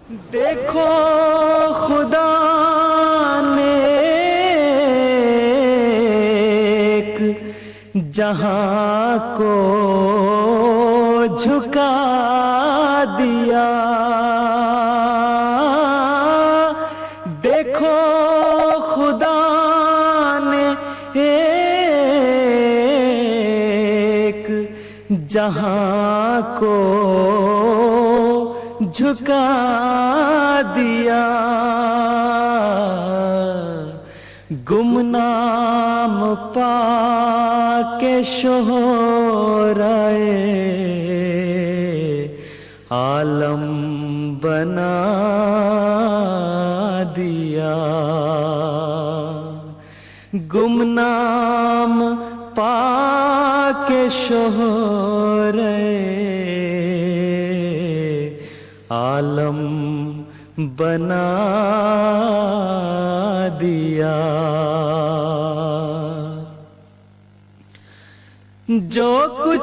دیکھو خدا نے ایک جہاں کو جھکا دیا، دیکھو خدا نے ایک جہاں کو جھکا دیا، گمنام پا کے شہرائے عالم بنا دیا، گمنام پا کے شہرائے عالم بنا دیا، جو کچھ